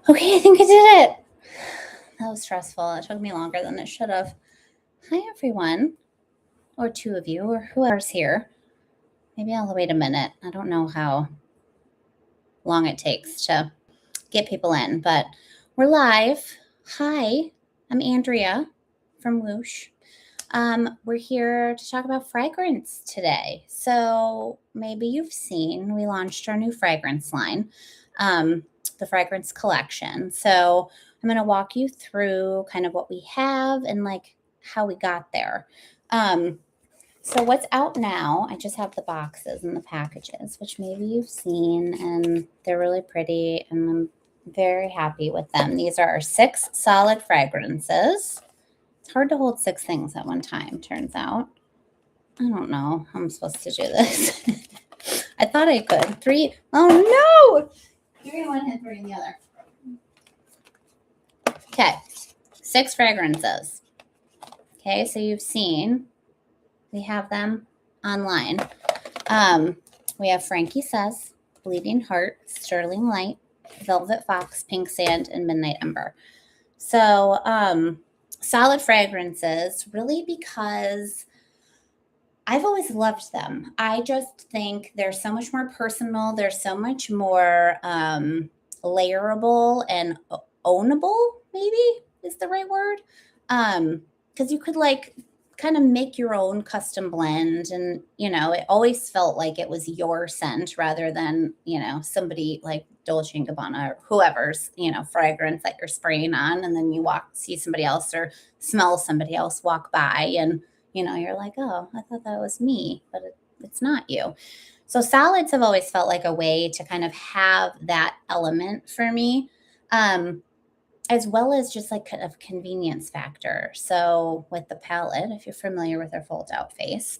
Okay, I think I did it. That was stressful. It took me longer than it should have. Hi, everyone, or two of you, or whoever's here. Maybe I'll wait a minute. I don't know how long it takes to get people in, but we're live. Hi, I'm Andrea from Woosh. We're here to talk about fragrance today. So maybe you've seen we launched our new fragrance line, the fragrance collection. So I'm going to walk you through kind of what we have and like how we got there. So what's out now, I just have the boxes and the packages, which maybe you've seen, and they're really pretty, and I'm very happy with them. These are our 6 solid fragrances. It's hard to hold 6 things at one time, turns out. I don't know how I'm supposed to do this. I thought I could. 3. Oh, no! 3 in one hand, 3 in the other. Okay. 6 fragrances. Okay, so you've seen. We have them online. We have Frankie Says, Bleeding Heart, Sterling Light, Velvet Fox, Pink Sand, and Midnight Ember. So, solid fragrances, really, because I've always loved them. I just think they're so much more personal. They're so much more layerable and ownable, maybe is the right word. Because you could like kind of make your own custom blend, and it always felt like it was your scent rather than somebody like Dolce & Gabbana or whoever's fragrance that you're spraying on, and then you see somebody else or smell somebody else walk by, and you're like, oh, I thought that was me, but it's not you. So solids have always felt like a way to kind of have that element for me, as well as just like kind of convenience factor. So with the palette, if you're familiar with our fold out face,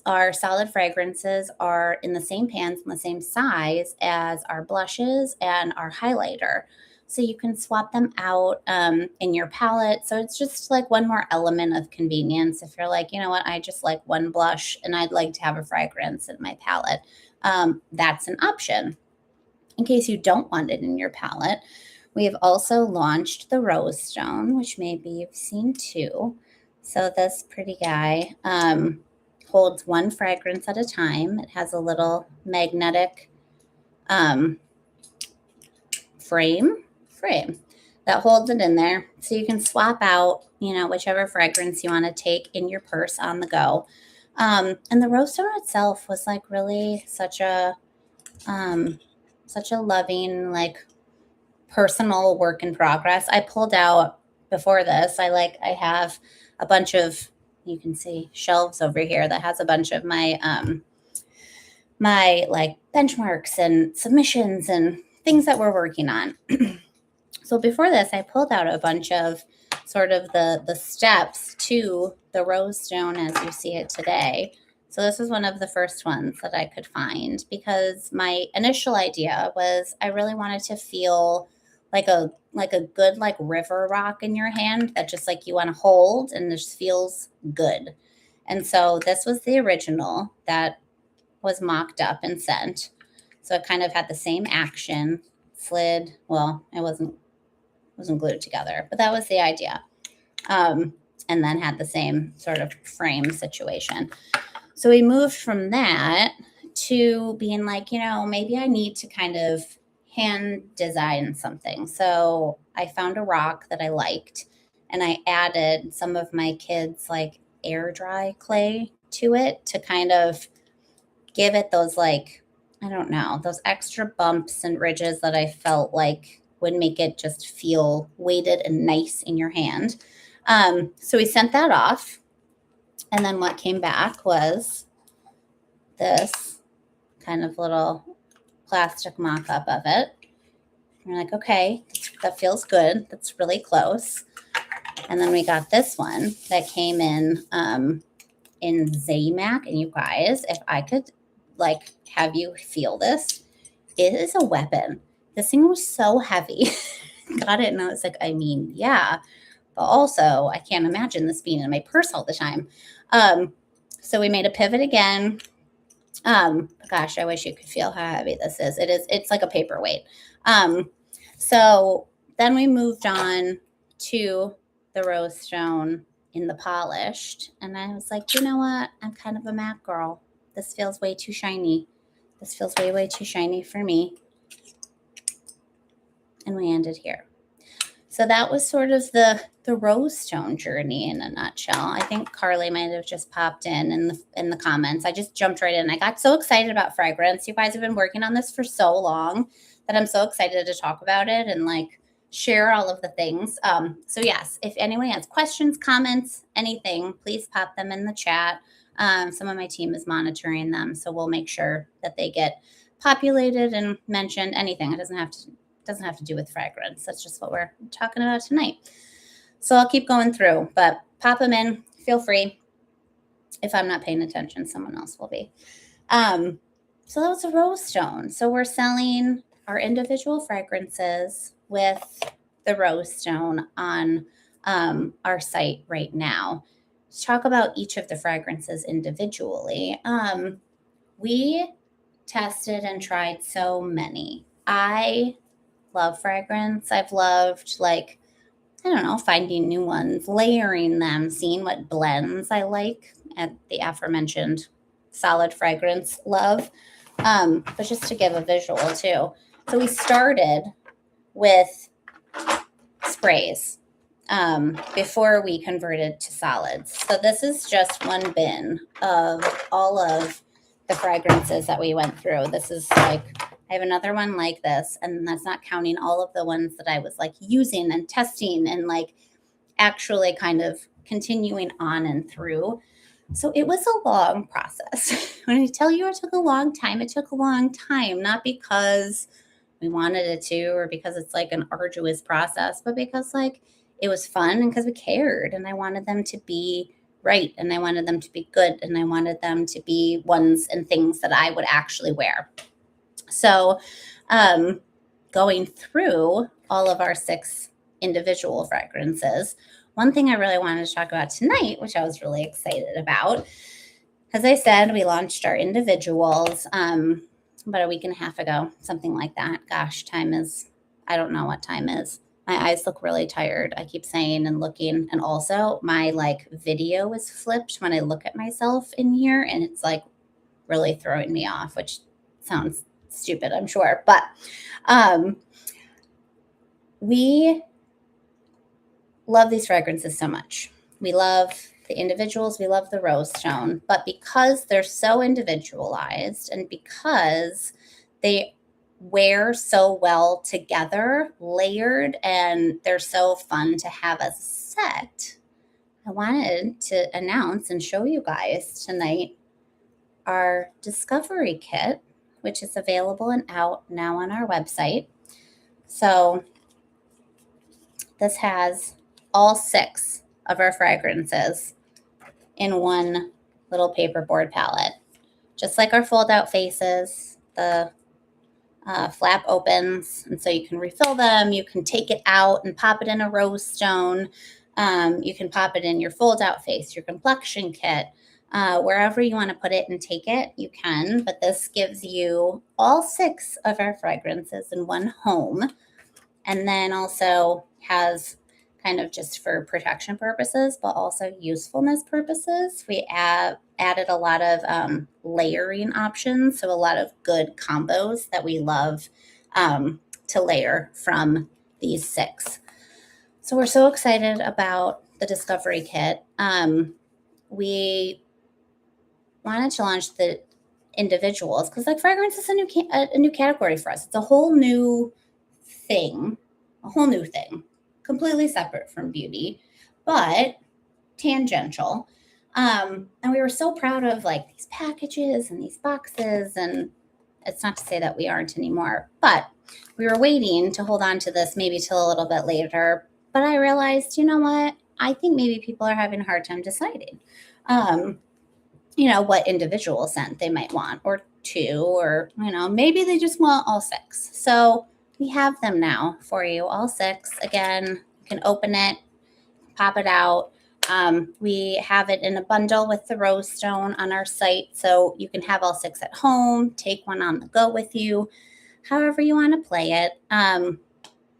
our solid fragrances are in the same pans and the same size as our blushes and our highlighter. So you can swap them out in your palette. So it's just like one more element of convenience. If you're like, you know what, I just like one blush and I'd like to have a fragrance in my palette, that's an option. In case you don't want it in your palette, we have also launched the Rosestone, which maybe you've seen too. So this pretty guy holds one fragrance at a time. It has a little magnetic frame that holds it in there. So you can swap out, whichever fragrance you want to take in your purse on the go. And the Rosestone itself was like really such a loving, like personal work in progress. I pulled out before this. I have a bunch of, you can see shelves over here that has a bunch of my my like benchmarks and submissions and things that we're working on. So before this, I pulled out a bunch of sort of the steps to the Rosestone as you see it today. So this is one of the first ones that I could find, because my initial idea was I really wanted to feel like a good like river rock in your hand that just like you want to hold and just feels good. And so this was the original that was mocked up and sent. So it kind of had the same action, slid. Well, it wasn't glued together, but that was the idea. And then had the same sort of frame situation. So we moved from that to being like, maybe I need to kind of hand design something. So I found a rock that I liked, and I added some of my kids' like air dry clay to it to kind of give it those like, I don't know, those extra bumps and ridges that I felt like would make it just feel weighted and nice in your hand. So we sent that off. And then what came back was this kind of little plastic mock-up of it. We're like, okay, that feels good. That's really close. And then we got this one that came in Zaymac. And you guys, if I could like have you feel this, it is a weapon. This thing was so heavy. Got it. And I was like, I mean, yeah. But also, I can't imagine this being in my purse all the time. So we made a pivot again. Gosh, I wish you could feel how heavy this is. It's like a paperweight. So then we moved on to the Rosestone in the polished. And I was like, you know what? I'm kind of a matte girl. This feels way too shiny. This feels way, way too shiny for me. And we ended here. So that was sort of the Rosestone journey in a nutshell. I think Carly might have just popped in the comments. I just jumped right in. I got so excited about fragrance. You guys have been working on this for so long that I'm so excited to talk about it and like share all of the things. So yes, if anyone has questions, comments, anything, please pop them in the chat. Some of my team is monitoring them, so we'll make sure that they get populated and mentioned. Anything. It doesn't have to do with fragrance. That's just what we're talking about tonight. So I'll keep going through, but pop them in. Feel free. If I'm not paying attention, someone else will be. So that was a Rosestone. So we're selling our individual fragrances with the Rosestone on our site right now. Let's talk about each of the fragrances individually. We tested and tried so many. I love fragrance. I've loved, like, I don't know, finding new ones, layering them, seeing what blends I like at the aforementioned solid fragrance love. But just to give a visual too. So we started with sprays before we converted to solids. So this is just one bin of all of the fragrances that we went through. This is like, I have another one like this, and that's not counting all of the ones that I was like using and testing and like actually kind of continuing on and through. So it was a long process. When I tell you it took a long time, it took a long time, not because we wanted it to or because it's like an arduous process, but because like it was fun and because we cared and I wanted them to be right and I wanted them to be good and I wanted them to be ones and things that I would actually wear. So going through all of our 6 individual fragrances, one thing I really wanted to talk about tonight, which I was really excited about, as I said, we launched our individuals about a week and a half ago, something like that. Gosh, time is, I don't know what time is. My eyes look really tired. I keep saying and looking. And also my like video is flipped when I look at myself in here and it's like really throwing me off, which sounds stupid, I'm sure. But we love these fragrances so much. We love the individuals. We love the Rosestone. But because they're so individualized and because they wear so well together, layered, and they're so fun to have as a set, I wanted to announce and show you guys tonight our Discovery Kit, which is available and out now on our website. So this has all 6 of our fragrances in one little paperboard palette. Just like our fold-out faces, the flap opens, and so you can refill them. You can take it out and pop it in a Rosestone. You can pop it in your fold-out face, your complexion kit, wherever you want to put it and take it, you can. But this gives you all 6 of our fragrances in one home, and then also has kind of just for protection purposes, but also usefulness purposes. We added a lot of layering options, so a lot of good combos that we love to layer from these 6. So we're so excited about the Discovery Kit. We wanted to launch the individuals because like fragrance is a new category for us. It's a whole new thing, completely separate from beauty, but tangential. And we were so proud of like these packages and these boxes, and it's not to say that we aren't anymore, but we were waiting to hold on to this maybe till a little bit later. But I realized, you know what? I think maybe people are having a hard time deciding, what individual scent they might want, or 2, or, maybe they just want all 6. So we have them now for you, all 6. Again, you can open it, pop it out. We have it in a bundle with the Rosestone on our site, so you can have all 6 at home, take one on the go with you, however you want to play it.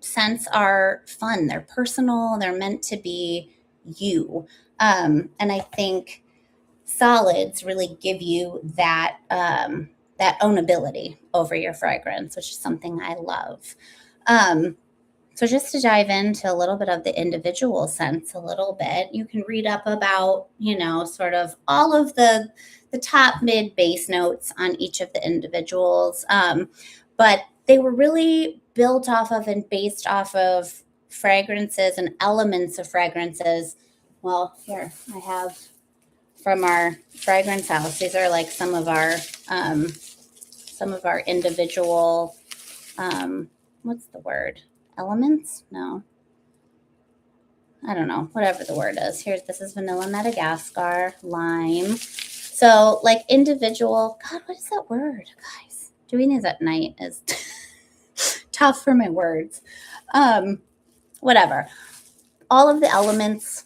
scents are fun. They're personal. They're meant to be you. And I think solids really give you that that ownability over your fragrance, which is something I love. So just to dive into a little bit of the individual scents a little bit, you can read up about, sort of all of the top, mid, base notes on each of the individuals. But they were really built off of and based off of fragrances and elements of fragrances. Well, here I have from our fragrance house. These are like some of our individual, what's the word? Elements? No. I don't know. Whatever the word is. This is vanilla Madagascar, lime. So like individual, God, what is that word, guys? Doing these at night is tough for my words. Whatever. All of the elements,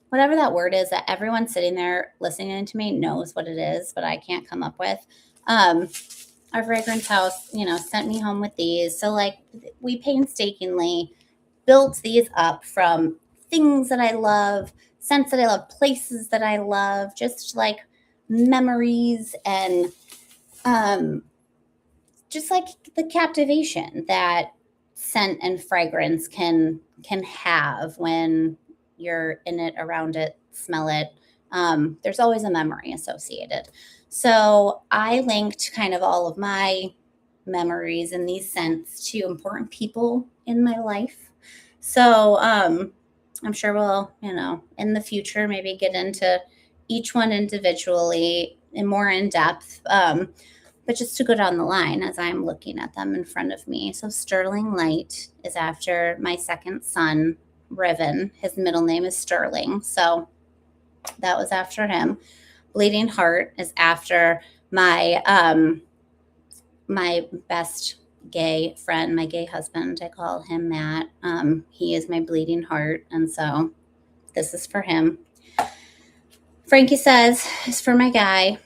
whatever that word is that everyone sitting there listening to me knows what it is, but I can't come up with. Our fragrance house, sent me home with these. So like we painstakingly built these up from things that I love, scents that I love, places that I love, just like memories and just like the captivation that scent and fragrance can have when you're in it, around it, smell it. There's always a memory associated. So I linked kind of all of my memories and these scents to important people in my life. So I'm sure we'll, in the future, maybe get into each one individually and more in depth. But just to go down the line as I'm looking at them in front of me. So Sterling Light is after my second son, Riven. His middle name is Sterling. So that was after him. Bleeding Heart is after my my best gay friend, my gay husband. I call him Matt. He is my bleeding heart. And so this is for him. Frankie Says is for my guy.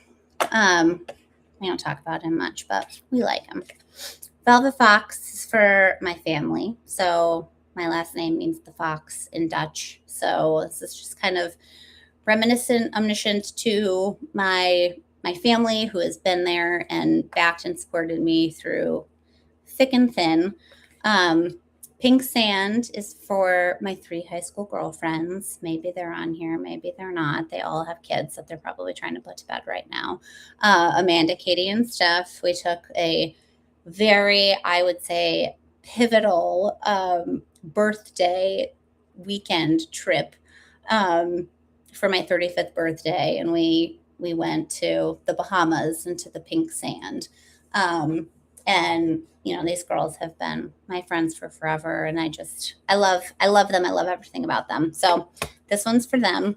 We don't talk about him much, but we like him. Velvet Fox is for my family. So my last name means the fox in Dutch. So this is just kind of omniscient to my family who has been there and backed and supported me through thick and thin. Pink Sand is for my 3 high school girlfriends. Maybe they're on here, maybe they're not. They all have kids that they're probably trying to put to bed right now. Amanda, Katie, and Steph. We took a very, I would say, pivotal birthday weekend trip for my 35th birthday, and we went to the Bahamas and to the Pink Sand. And these girls have been my friends for forever, and I love them. I love everything about them. So this one's for them.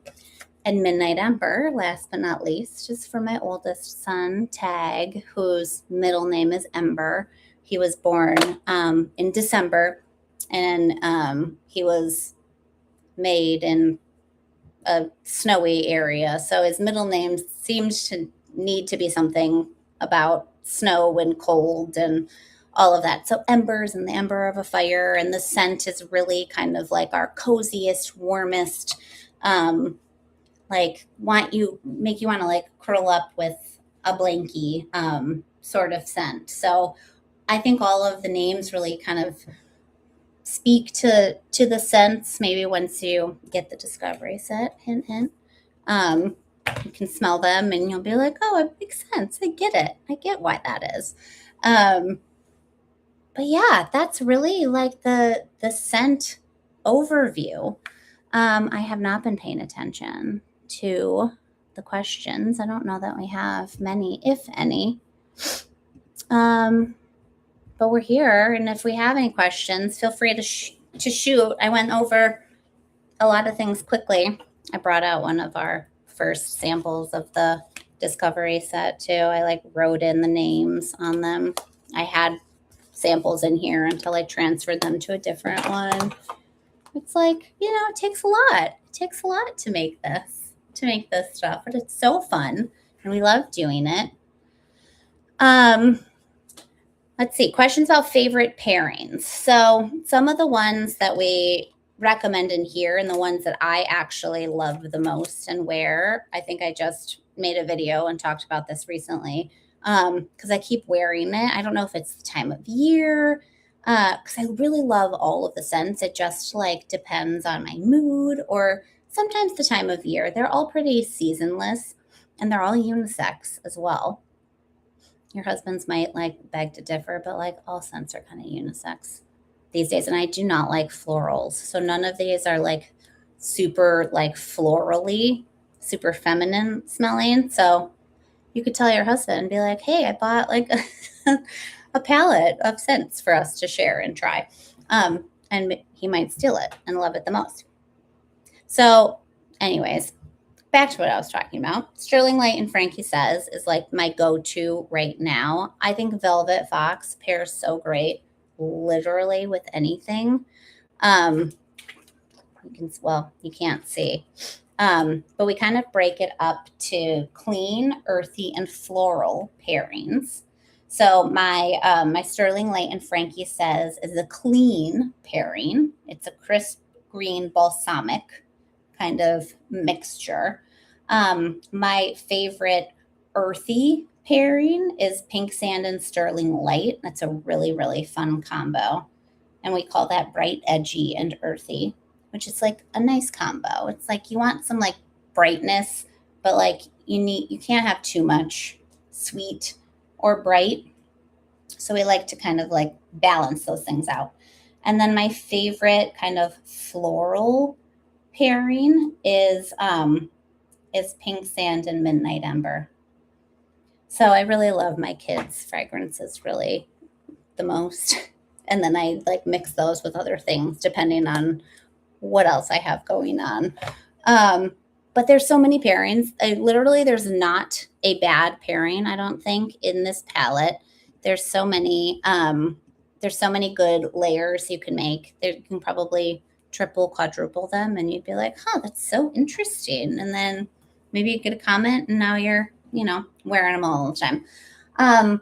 And Midnight Ember, last but not least, is for my oldest son, Tag, whose middle name is Ember. He was born in December, and he was made in a snowy area. So his middle name seemed to need to be something about snow and cold and all of that. So embers and the ember of a fire, and the scent is really kind of like our coziest, warmest, make you want to like curl up with a blankie sort of scent. So I think all of the names really kind of speak to the scents. Maybe once you get the discovery set, hint, hint, you can smell them and you'll be like, oh, it makes sense. I get it. I get why that is. But yeah, that's really like the scent overview. I have not been paying attention to the questions. I don't know that we have many, if any. But we're here, and if we have any questions, feel free to shoot. I went over a lot of things quickly. I brought out one of our first samples of the discovery set too. I wrote in the names on them. I had samples in here until I transferred them to a different one. It's it takes a lot. It takes a lot to make this stuff, but it's so fun and we love doing it. Let's see, questions about favorite pairings. So some of the ones that we recommend in here and the ones that I actually love the most and wear, I think I just made a video and talked about this recently because I keep wearing it. I don't know if it's the time of year because I really love all of the scents. It just like depends on my mood or sometimes the time of year. They're all pretty seasonless and they're all unisex as well. Your husbands might like beg to differ, but like all scents are kind of unisex these days. And I do not like florals. So none of these are like super like florally, super feminine smelling. So you could tell your husband and be like, hey, I bought like a palette of scents for us to share and try. And he might steal it and love it the most. So, anyways, back to what I was talking about. Sterling Light and Frankie Says is like my go-to right now. I think Velvet Fox pairs so great, literally with anything. You can't see. But we kind of break it up to clean, earthy, and floral pairings. So my Sterling Light and Frankie Says is a clean pairing. It's a crisp green balsamic kind of mixture. My favorite earthy pairing is Pink Sand and Sterling Light. That's a really, really fun combo. And we call that bright, edgy, and earthy, which is like a nice combo. It's like you want some like brightness, but like you can't have too much sweet or bright. So we like to kind of like balance those things out. And then my favorite kind of floral pairing is Pink Sand and Midnight Ember. So I really love my kids' fragrances really the most. And then I like mix those with other things depending on what else I have going on. But there's so many pairings. There's not a bad pairing, I don't think, in this palette. There's so many good layers you can make. You can probably triple, quadruple them, and you'd be like, huh, that's so interesting. And then maybe you get a comment, and now you're, wearing them all the time.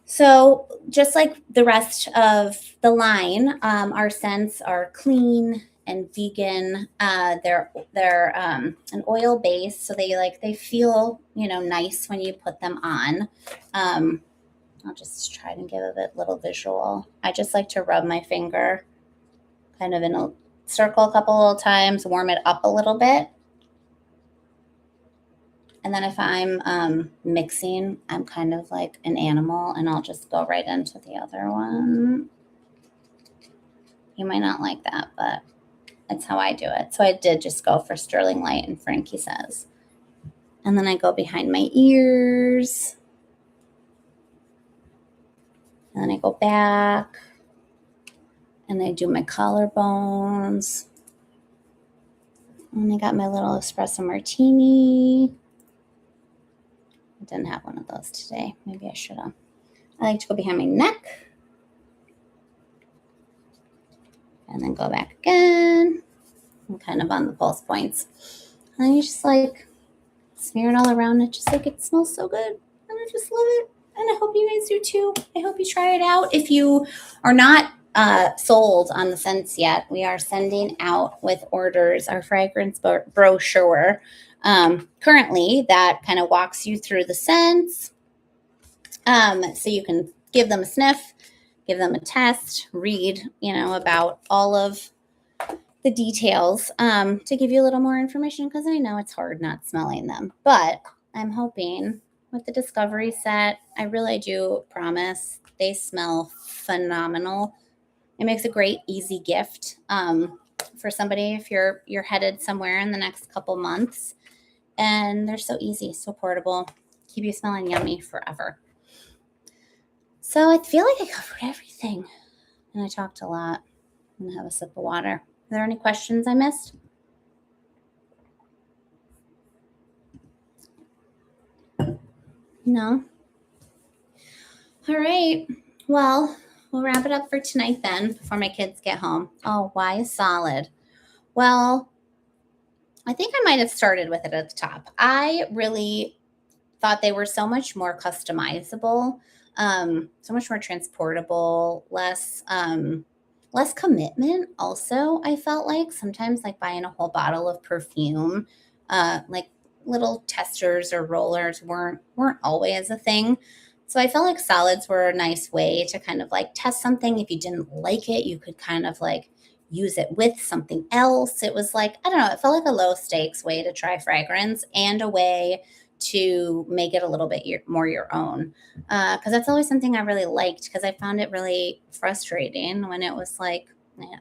So just like the rest of the line, our scents are clean and vegan. They're an oil base, so they feel nice when you put them on. I'll just try to give a little visual. I just like to rub my finger kind of in a circle a couple of times, warm it up a little bit. And then if I'm mixing, I'm kind of like an animal, and I'll just go right into the other one. You might not like that, but that's how I do it. So I did just go for Sterling Light and Frankie Says. And then I go behind my ears. And then I go back. And I do my collarbones. And I got my little espresso martini. I didn't have one of those today. Maybe I should have. I like to go behind my neck. And then go back again. I'm kind of on the pulse points. And then you just like smear it all around it. Just like it smells so good. And I just love it. And I hope you guys do too. I hope you try it out. If you are not sold on the scents yet, we are sending out with orders our fragrance brochure currently that kind of walks you through the scents. So you can give them a sniff, give them a test, read, about all of the details to give you a little more information, because I know it's hard not smelling them. But I'm hoping with the Discovery set, I really do promise they smell phenomenal. It makes a great, easy gift for somebody if you're headed somewhere in the next couple months. And they're so easy, so portable, keep you smelling yummy forever. So I feel like I covered everything. And I talked a lot. I'm going to have a sip of water. Are there any questions I missed? No? All right. Well, we'll wrap it up for tonight then before my kids get home. Oh, why a solid? Well, I think I might have started with it at the top. I really thought they were so much more customizable So much more transportable, less commitment. Also, I felt like sometimes like buying a whole bottle of perfume, like little testers or rollers weren't always a thing. So I felt like solids were a nice way to kind of like test something. If you didn't like it, you could kind of like use it with something else. It was like, I don't know, it felt like a low stakes way to try fragrance and a way to make it a little bit more your own. Because that's always something I really liked, because I found it really frustrating when it was like,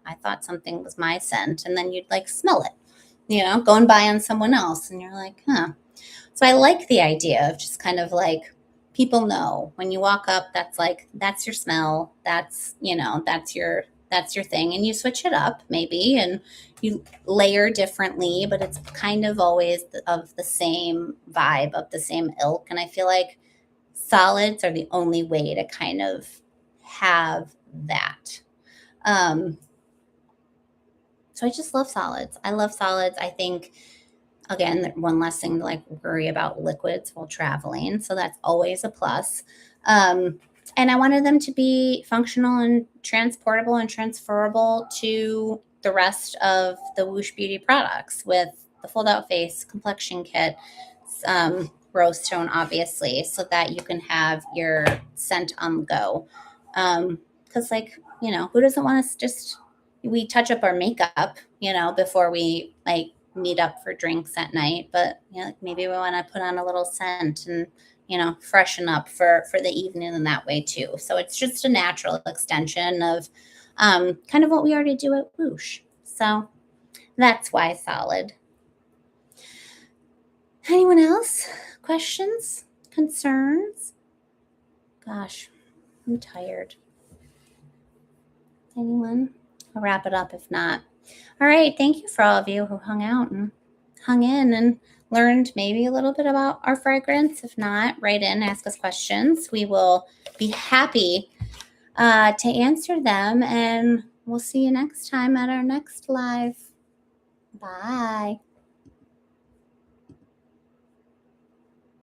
I thought something was my scent and then you'd like smell it, go and buy on someone else. And you're like, huh. So I like the idea of just kind of like, people know when you walk up, that's like, that's your smell. That's your thing. And you switch it up maybe and you layer differently, but it's kind of always of the same vibe, of the same ilk. And I feel like solids are the only way to kind of have that. So I just love solids. I love solids. I think, again, one less thing to like worry about liquids while traveling. So that's always a plus. And I wanted them to be functional and transportable and transferable to the rest of the Woosh Beauty products, with the fold out face, complexion kit, Rosestone, obviously, so that you can have your scent on the go. Because, like, who doesn't want to just, we touch up our makeup, before we like meet up for drinks at night, but like maybe we want to put on a little scent and freshen up for the evening in that way too. So it's just a natural extension of kind of what we already do at Woosh. So that's why solid. Anyone else? Questions? Concerns? Gosh, I'm tired. Anyone? I'll wrap it up if not. All right. Thank you for all of you who hung out and hung in and learned maybe a little bit about our fragrance. If not, write in, ask us questions. We will be happy to answer them. And we'll see you next time at our next live. Bye.